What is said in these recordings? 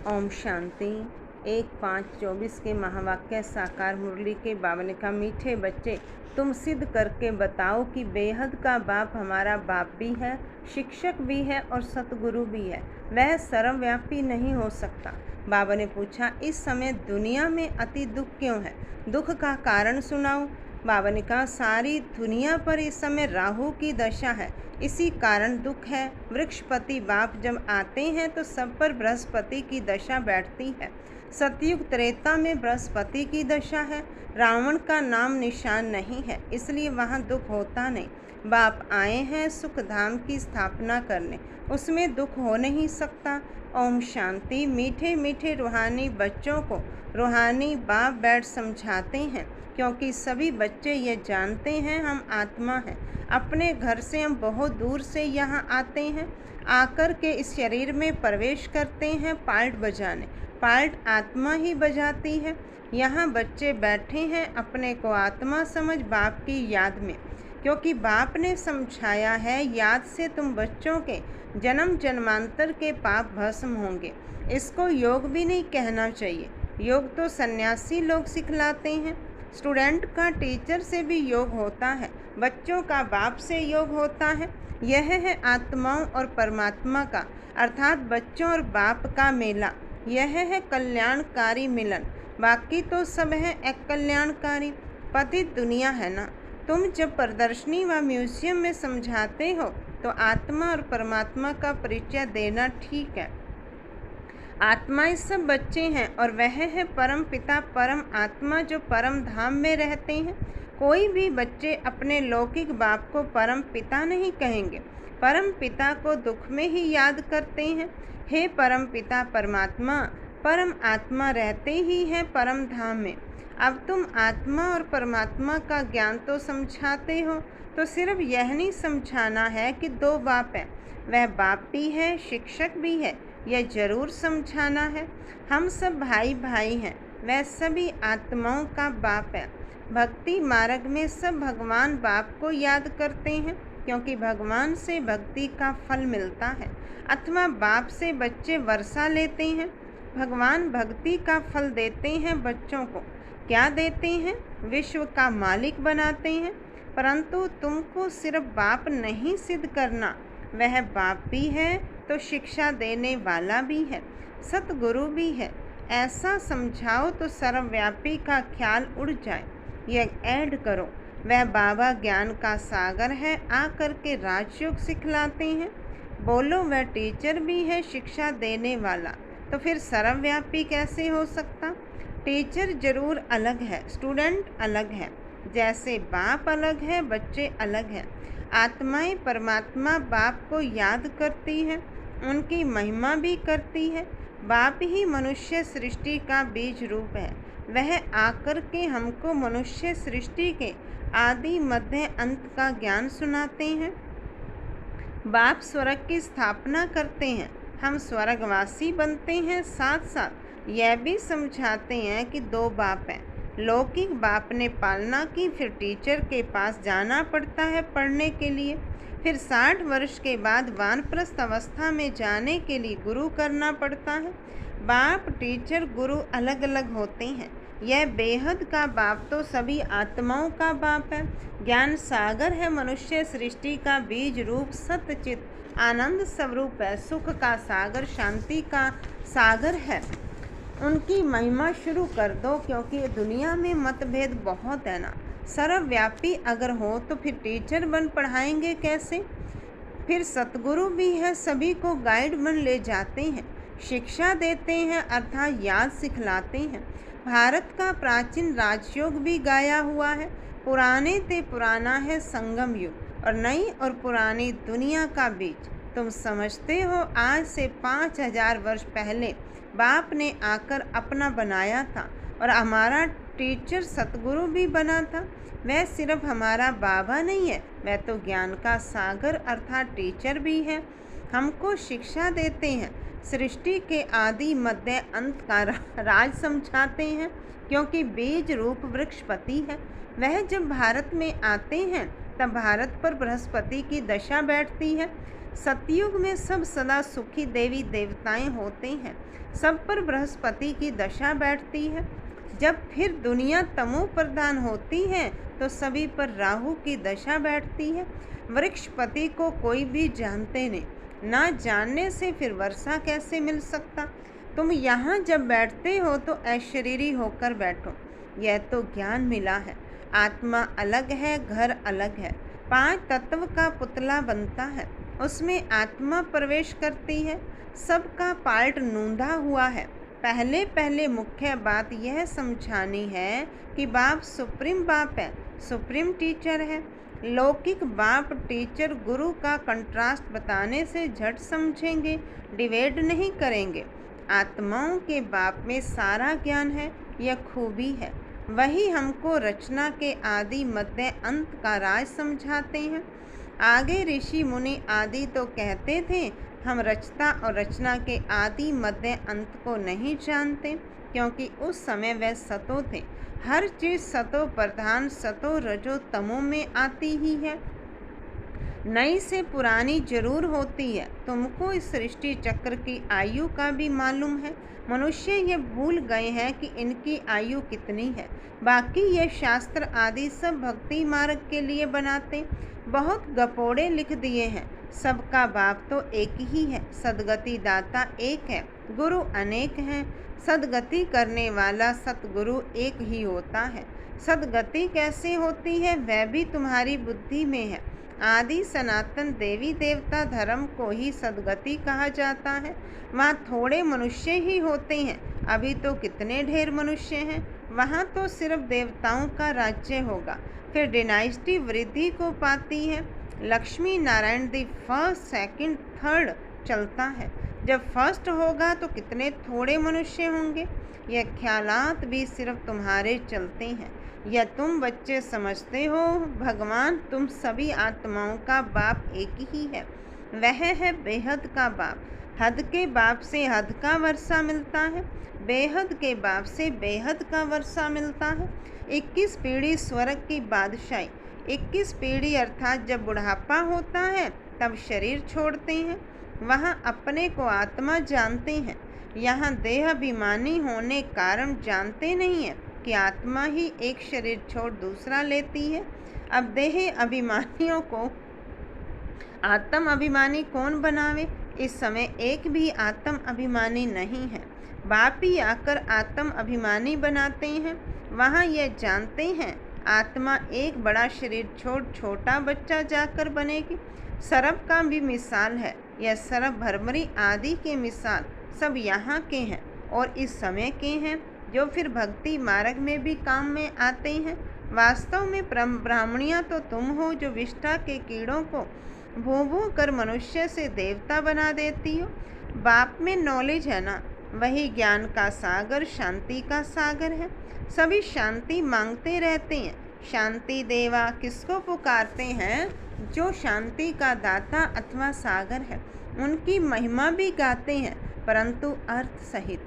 ओम शांति। 1-5-24 के महावाक्य साकार मुरली के बावन का। मीठे बच्चे, तुम सिद्ध करके बताओ कि बेहद का बाप हमारा बाप भी है, शिक्षक भी है और सतगुरु भी है। वह सर्वव्यापी नहीं हो सकता। बाबा ने पूछा, इस समय दुनिया में अति दुख क्यों है? दुख का कारण सुनाओ। बाबा ने कहा, सारी दुनिया पर इस समय राहु की दशा है, इसी कारण दुख है। वृक्षपति बाप जब आते हैं तो सब पर बृहस्पति की दशा बैठती है। सतयुग त्रेता में बृहस्पति की दशा है। रावण का नाम निशान नहीं है, इसलिए वहाँ दुख होता नहीं। बाप आए हैं सुख धाम की स्थापना करने, उसमें दुख हो नहीं सकता। ओम शांति। मीठे मीठे रूहानी बच्चों को रूहानी बाप बैठ समझाते हैं, क्योंकि सभी बच्चे ये जानते हैं हम आत्मा हैं। अपने घर से हम बहुत दूर से यहाँ आते हैं, आकर के इस शरीर में प्रवेश करते हैं पाल्ट बजाने। पाल्ट आत्मा ही बजाती है। यहाँ बच्चे बैठे हैं अपने को आत्मा समझ बाप की याद में, क्योंकि बाप ने समझाया है याद से तुम बच्चों के जन्म जन्मांतर के पाप भस्म होंगे। इसको योग भी नहीं कहना चाहिए, योग तो सन्यासी लोग सिखलाते हैं। स्टूडेंट का टीचर से भी योग होता है, बच्चों का बाप से योग होता है। यह है आत्माओं और परमात्मा का अर्थात बच्चों और बाप का मेला। यह है कल्याणकारी मिलन, बाकी तो सब है अकल्याणकारी। पतित दुनिया है ना। तुम जब प्रदर्शनी व म्यूजियम में समझाते हो तो आत्मा और परमात्मा का परिचय देना ठीक है। आत्माएं सब बच्चे हैं और वह है परम पिता परम आत्मा जो परम धाम में रहते हैं। कोई भी बच्चे अपने लौकिक बाप को परम पिता नहीं कहेंगे, परम पिता को दुख में ही याद करते हैं। हे परम पिता परमात्मा, परम आत्मा रहते ही हैं परम धाम में। अब तुम आत्मा और परमात्मा का ज्ञान तो समझाते हो, तो सिर्फ यह नहीं समझाना है कि दो बाप हैं, वह बाप भी है शिक्षक भी है, यह जरूर समझाना है। हम सब भाई भाई हैं, वह सभी आत्माओं का बाप है। भक्ति मार्ग में सब भगवान बाप को याद करते हैं, क्योंकि भगवान से भक्ति का फल मिलता है, अथवा बाप से बच्चे वर्षा लेते हैं। भगवान भक्ति का फल देते हैं बच्चों को। क्या देते हैं? विश्व का मालिक बनाते हैं। परंतु तुमको सिर्फ बाप नहीं सिद्ध करना, वह बाप भी है तो शिक्षा देने वाला भी है, सतगुरु भी है। ऐसा समझाओ तो सर्वव्यापी का ख्याल उड़ जाए। यह ऐड करो, वह बाबा ज्ञान का सागर है, आकर के राजयोग सिखलाते हैं। बोलो वह टीचर भी है शिक्षा देने वाला, तो फिर सर्वव्यापी कैसे हो सकता? टीचर जरूर अलग है, स्टूडेंट अलग है। जैसे बाप अलग है, बच्चे अलग हैं। आत्माएं परमात्मा बाप को याद करती हैं, उनकी महिमा भी करती है। बाप ही मनुष्य सृष्टि का बीज रूप है। वह आकर के हमको मनुष्य सृष्टि के आदि मध्य अंत का ज्ञान सुनाते हैं। बाप स्वर्ग की स्थापना करते हैं, हम स्वर्गवासी बनते हैं। साथ साथ यह भी समझाते हैं कि दो बाप हैं। लौकिक बाप ने पालना की, फिर टीचर के पास जाना पड़ता है पढ़ने के लिए। फिर 60 वर्ष के बाद वानप्रस्थ अवस्था में जाने के लिए गुरु करना पड़ता है। बाप टीचर गुरु अलग अलग होते हैं। यह बेहद का बाप तो सभी आत्माओं का बाप है। ज्ञान सागर है, मनुष्य सृष्टि का बीज रूप सत्यचित आनंद स्वरूप है, सुख का सागर शांति का सागर है। उनकी महिमा शुरू कर दो, क्योंकि दुनिया में मतभेद बहुत है ना। सर्वव्यापी अगर हो तो फिर टीचर बन पढ़ाएंगे कैसे? फिर सतगुरु भी है, सभी को गाइड बन ले जाते हैं, शिक्षा देते हैं अर्थात याद सिखलाते हैं। भारत का प्राचीन राजयोग भी गाया हुआ है। पुराने ते पुराना है संगम युग और नई और पुरानी दुनिया का बीच। तुम समझते हो आज से 5000 वर्ष पहले बाप ने आकर अपना बनाया था और हमारा टीचर सतगुरु भी बना था। वह सिर्फ हमारा बाबा नहीं है, वह तो ज्ञान का सागर अर्थात टीचर भी है। हमको शिक्षा देते हैं, सृष्टि के आदि मध्य अंत का राज समझाते हैं, क्योंकि बीज रूप वृक्षपति है। वह जब भारत में आते हैं तब भारत पर बृहस्पति की दशा बैठती है। सतयुग में सब सदा सुखी देवी देवताएं होते हैं, सब पर बृहस्पति की दशा बैठती है। जब फिर दुनिया तमो प्रधान होती है तो सभी पर राहु की दशा बैठती है। वृक्षपति को कोई भी जानते नहीं, ना जानने से फिर वर्षा कैसे मिल सकता। तुम यहाँ जब बैठते हो तो अशरीरी होकर बैठो, यह तो ज्ञान मिला है। आत्मा अलग है, घर अलग है। 5 तत्व का पुतला बनता है, उसमें आत्मा प्रवेश करती है। सबका पार्ट नूंधा हुआ है। पहले पहले मुख्य बात यह समझानी है कि बाप सुप्रीम बाप है, सुप्रीम टीचर है। लौकिक बाप टीचर गुरु का कंट्रास्ट बताने से झट समझेंगे, डिवेट नहीं करेंगे। आत्माओं के बाप में सारा ज्ञान है, यह खूबी है। वही हमको रचना के आदि मध्य अंत का राज समझाते हैं। आगे ऋषि मुनि आदि तो कहते थे हम रचता और रचना के आदि मध्य अंत को नहीं जानते, क्योंकि उस समय वह सतो थे। हर चीज़ सतो प्रधान, सतो रजो तमो में आती ही है। नई से पुरानी जरूर होती है। तुमको इस सृष्टि चक्र की आयु का भी मालूम है। मनुष्य ये भूल गए हैं कि इनकी आयु कितनी है। बाकी ये शास्त्र आदि सब भक्ति मार्ग के लिए बनाते, बहुत गपोड़े लिख दिए हैं। सबका बाप तो एक ही है, सदगति दाता एक है, गुरु अनेक हैं। सदगति करने वाला सतगुरु एक ही होता है। सदगति कैसे होती है वह भी तुम्हारी बुद्धि में है। आदि सनातन देवी देवता धर्म को ही सदगति कहा जाता है। वहाँ थोड़े मनुष्य ही होते हैं, अभी तो कितने ढेर मनुष्य हैं। वहाँ तो सिर्फ देवताओं का राज्य होगा। फिर डिनाइस्टी वृद्धि को पाती है। Lakshmi Narayan the first, second, third चलता है। जब फर्स्ट होगा तो कितने थोड़े मनुष्य होंगे। यह ख्यालात भी सिर्फ तुम्हारे चलते हैं। यह तुम बच्चे समझते हो। भगवान तुम सभी आत्माओं का बाप एक ही है, वह है बेहद का बाप। हद के बाप से हद का वर्षा मिलता है, बेहद के बाप से बेहद का वर्षा मिलता है। 21 पीढ़ी स्वर्ग की बादशाही। 21 पीढ़ी अर्थात जब बुढ़ापा होता है तब शरीर छोड़ते हैं, वहाँ अपने को आत्मा जानते हैं। यहाँ देह अभिमानी होने कारण जानते नहीं है कि आत्मा ही एक शरीर छोड़ दूसरा लेती है। अब देह अभिमानियों को आत्म अभिमानी कौन बनावे। इस समय एक भी आत्म अभिमानी नहीं है। बाप ही आकर आत्म अभिमानी बनाते हैं। वहाँ यह जानते हैं आत्मा एक बड़ा शरीर छोड़ छोटा बच्चा जाकर बनेगी। सरब का भी मिसाल है। यह सरब भरमरी आदि के मिसाल सब यहाँ के हैं और इस समय के हैं, जो फिर भक्ति मार्ग में भी काम में आते हैं। वास्तव में ब्राह्मणियाँ तो तुम हो जो विष्ठा के कीड़ों को भू भू कर मनुष्य से देवता बना देती हो। बाप में नॉलेज है ना, वही ज्ञान का सागर, शांति का सागर है। सभी शांति मांगते रहते हैं। शांति देवा किसको पुकारते हैं? जो शांति का दाता अथवा सागर है। उनकी महिमा भी गाते हैं, परंतु अर्थ सहित,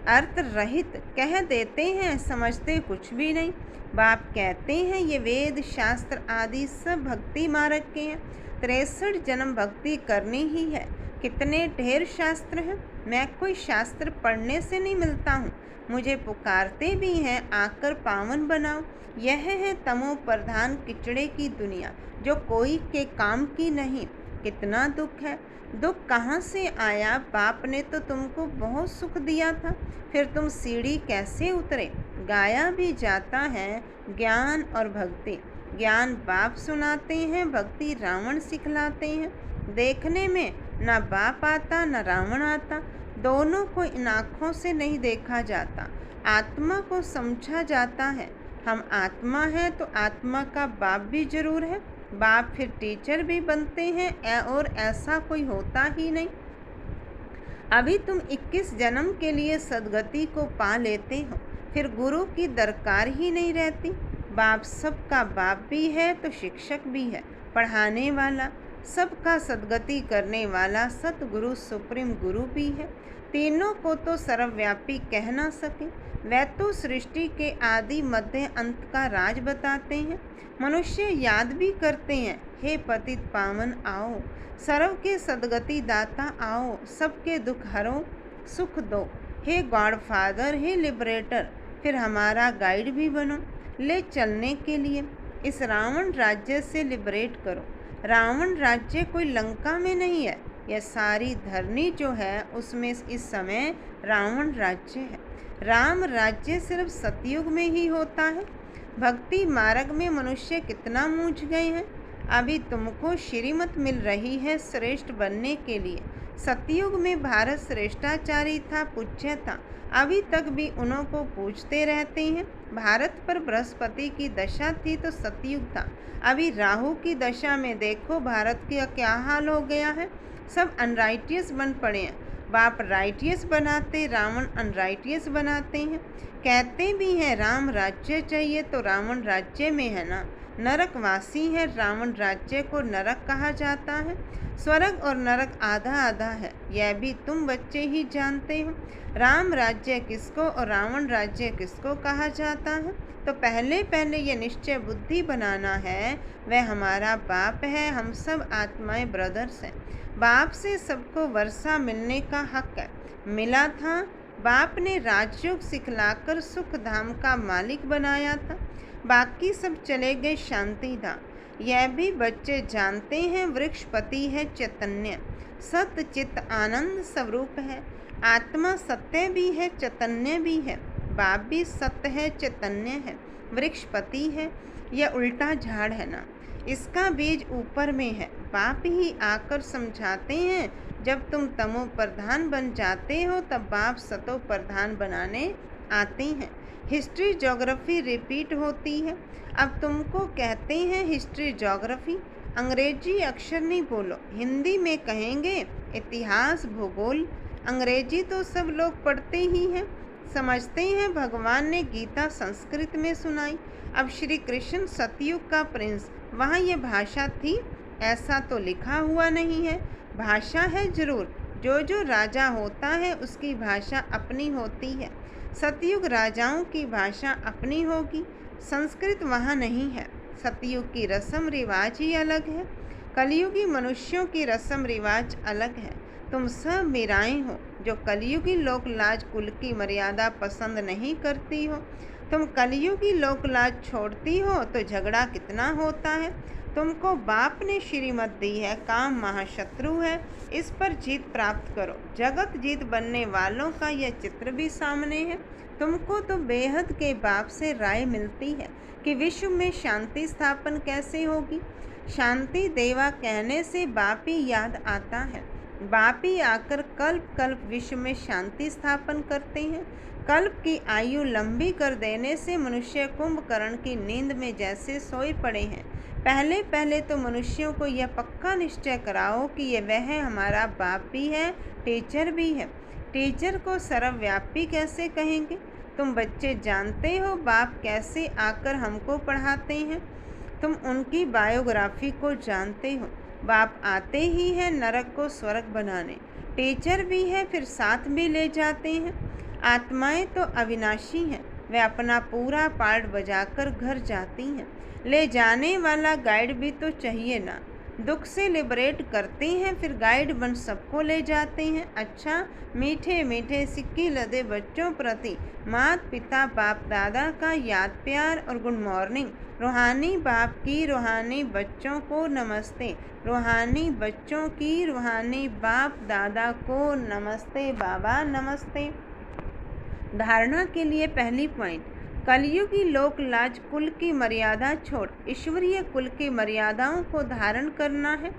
अर्थ रहित कह देते हैं, समझते कुछ भी नहीं। बाप कहते हैं ये वेद शास्त्र आदि सब भक्ति मार्ग के हैं। 63 जन्म भक्ति करनी ही है। कितने ढेर शास्त्र हैं। मैं कोई शास्त्र पढ़ने से नहीं मिलता हूँ। मुझे पुकारते भी हैं आकर पावन बनाओ। यह है तमो प्रधान किचड़े की दुनिया, जो कोई के काम की नहीं। कितना दुख है। दुख कहाँ से आया? बाप ने तो तुमको बहुत सुख दिया था, फिर तुम सीढ़ी कैसे उतरे? गाया भी जाता है ज्ञान और भक्ति। ज्ञान बाप सुनाते हैं, भक्ति रावण सिखलाते हैं। देखने में ना बाप आता ना रावण आता, दोनों को इन आँखों से नहीं देखा जाता। आत्मा को समझा जाता है। हम आत्मा हैं तो आत्मा का बाप भी जरूर है। बाप फिर टीचर भी बनते हैं और ऐसा कोई होता ही नहीं। अभी तुम 21 जन्म के लिए सदगति को पा लेते हो, फिर गुरु की दरकार ही नहीं रहती। बाप सबका बाप भी है तो शिक्षक भी है, पढ़ाने वाला। सबका सद्गति करने वाला सतगुरु सुप्रीम गुरु भी है। तीनों को तो सर्वव्यापी कह ना सके, वह तो सृष्टि के आदि मध्य अंत का राज बताते हैं। मनुष्य याद भी करते हैं, हे पतित पावन आओ, सर्व के सद्गति दाता आओ, सबके दुख हरो सुख दो, हे गॉड फादर, हे लिबरेटर, फिर हमारा गाइड भी बनो, ले चलने के लिए इस रावण राज्य से लिबरेट करो। रावण राज्य कोई लंका में नहीं है, यह सारी धरनी जो है उसमें इस समय रावण राज्य है। राम राज्य सिर्फ सतयुग में ही होता है। भक्ति मार्ग में मनुष्य कितना मूझ गए हैं। अभी तुमको श्रीमत मिल रही है श्रेष्ठ बनने के लिए। सतयुग में भारत श्रेष्ठाचारी था, पूज्य था, अभी तक भी उन्हों को पूछते रहते हैं। भारत पर बृहस्पति की दशा थी तो सतयुग था, अभी राहु की दशा में देखो भारत का क्या हाल हो गया है। सब अनराइटियस बन पड़े हैं। बाप राइटियस बनाते, रावण अनराइटियस बनाते हैं। कहते भी हैं राम राज्य चाहिए तो रावण राज्य में है ना, नरकवासी है, रावण राज्य को नरक कहा जाता है। स्वर्ग और नरक आधा आधा है, यह भी तुम बच्चे ही जानते हो। राम राज्य किसको और रावण राज्य किसको कहा जाता है, तो पहले पहले ये निश्चय बुद्धि बनाना है, वह हमारा बाप है, हम सब आत्माएं ब्रदर्स हैं। बाप से सबको वर्षा मिलने का हक है, मिला था। बाप ने राजयोग सिखलाकर सुख धाम का मालिक बनाया था, बाकी सब चले गए शांति धाम। यह भी बच्चे जानते हैं, वृक्षपति है चैतन्य, सत्य चित्त आनंद स्वरूप है। आत्मा सत्य भी है, चैतन्य भी है। बाप भी सत्य है, चैतन्य है, वृक्षपति है। यह उल्टा झाड़ है ना, इसका बीज ऊपर में है। बाप ही आकर समझाते हैं, जब तुम तमो प्रधान बन जाते हो तब बाप सतो प्रधान बनाने आते हैं। हिस्ट्री ज्योग्राफी रिपीट होती है। अब तुमको कहते हैं हिस्ट्री ज्योग्राफी, अंग्रेजी अक्षर नहीं बोलो, हिंदी में कहेंगे इतिहास भूगोल। अंग्रेजी तो सब लोग पढ़ते ही हैं, समझते हैं। भगवान ने गीता संस्कृत में सुनाई। अब श्री कृष्ण सतयुग का प्रिंस, वहाँ ये भाषा थी ऐसा तो लिखा हुआ नहीं है। भाषा है जरूर, जो राजा होता है उसकी भाषा अपनी होती है। सतयुग राजाओं की भाषा अपनी होगी, संस्कृत वहाँ नहीं है। सतयुग की रस्म रिवाज ही अलग है, कलयुगी मनुष्यों की रस्म रिवाज अलग है। तुम सब मीराएं हो जो कलयुगी लोक लाज कुल की मर्यादा पसंद नहीं करती हो। तुम कलयुगी लोक लाज छोड़ती हो तो झगड़ा कितना होता है। तुमको बाप ने श्रीमत दी है, काम महाशत्रु है, इस पर जीत प्राप्त करो। जगत जीत बनने वालों का यह चित्र भी सामने है। तुमको तो बेहद के बाप से राय मिलती है कि विश्व में शांति स्थापन कैसे होगी। शांति देवा कहने से बाप ही याद आता है। बाप ही आकर कल्प कल्प विश्व में शांति स्थापन करते हैं। कल्प की आयु लंबी कर देने से मनुष्य कुंभकर्ण की नींद में जैसे सोए पड़े हैं। पहले पहले तो मनुष्यों को यह पक्का निश्चय कराओ कि ये वह हमारा बाप भी है, टीचर भी है। टीचर को सर्वव्यापी कैसे कहेंगे। तुम बच्चे जानते हो बाप कैसे आकर हमको पढ़ाते हैं। तुम उनकी बायोग्राफी को जानते हो। बाप आते ही हैं नरक को स्वर्ग बनाने। टीचर भी है, फिर साथ भी ले जाते हैं। आत्माएं तो अविनाशी हैं, वे अपना पूरा पार्ट बजाकर घर जाती हैं। ले जाने वाला गाइड भी तो चाहिए ना। दुख से लिबरेट करते हैं, फिर गाइड बन सबको ले जाते हैं। अच्छा, मीठे मीठे सिक्के लदे बच्चों प्रति माता पिता बाप दादा का याद प्यार और गुड मॉर्निंग। रूहानी बाप की रूहानी बच्चों को नमस्ते, रूहानी बच्चों की रूहानी बाप दादा को नमस्ते। बाबा नमस्ते। धारणा के लिए पहली पॉइंट, कलयुगी लोक लाज कुल की मर्यादा छोड़ ईश्वरीय कुल की मर्यादाओं को धारण करना है।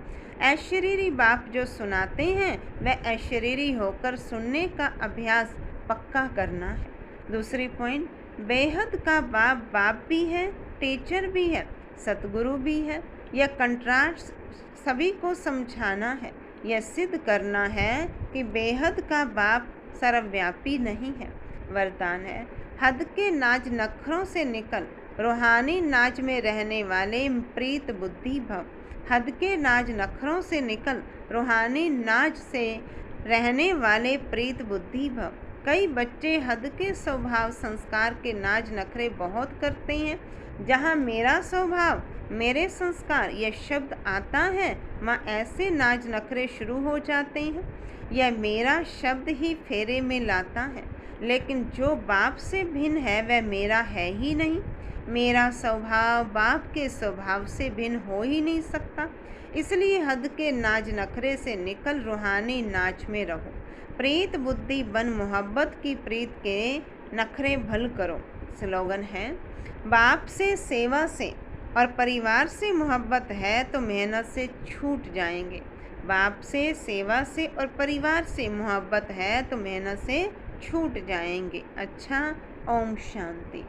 ऐश्वरीरी बाप जो सुनाते हैं वह ऐश्वरीरी होकर सुनने का अभ्यास पक्का करना है। दूसरी पॉइंट, बेहद का बाप बाप भी है, टीचर भी है, सतगुरु भी है। यह कंट्रास्ट सभी को समझाना है। यह सिद्ध करना है कि बेहद का बाप सर्वव्यापी नहीं है। वरदान है, हद के नाज नखरों से निकल, रूहानी नाज में रहने वाले प्रीत बुद्धि भव। हद के नाज नखरों से निकल रूहानी नाज से रहने वाले प्रीत बुद्धि भव। कई बच्चे हद के स्वभाव संस्कार के नाज नखरे बहुत करते हैं। जहाँ मेरा स्वभाव मेरे संस्कार यह शब्द आता है, माँ ऐसे नाज नखरे शुरू हो जाते हैं। यह मेरा शब्द ही फेरे में लाता है, लेकिन जो बाप से भिन्न है वह मेरा है ही नहीं। मेरा स्वभाव बाप के स्वभाव से भिन्न हो ही नहीं सकता। इसलिए हद के नाज नखरे से निकल रूहानी नाच में रहो। प्रीत बुद्धि बन मोहब्बत की प्रीत के नखरे भल करो। स्लोगन है, बाप से सेवा से और परिवार से मोहब्बत है तो मेहनत से छूट जाएंगे। बाप से सेवा से और परिवार से मोहब्बत है तो मेहनत से छूट जाएंगे। अच्छा, ओम शांति।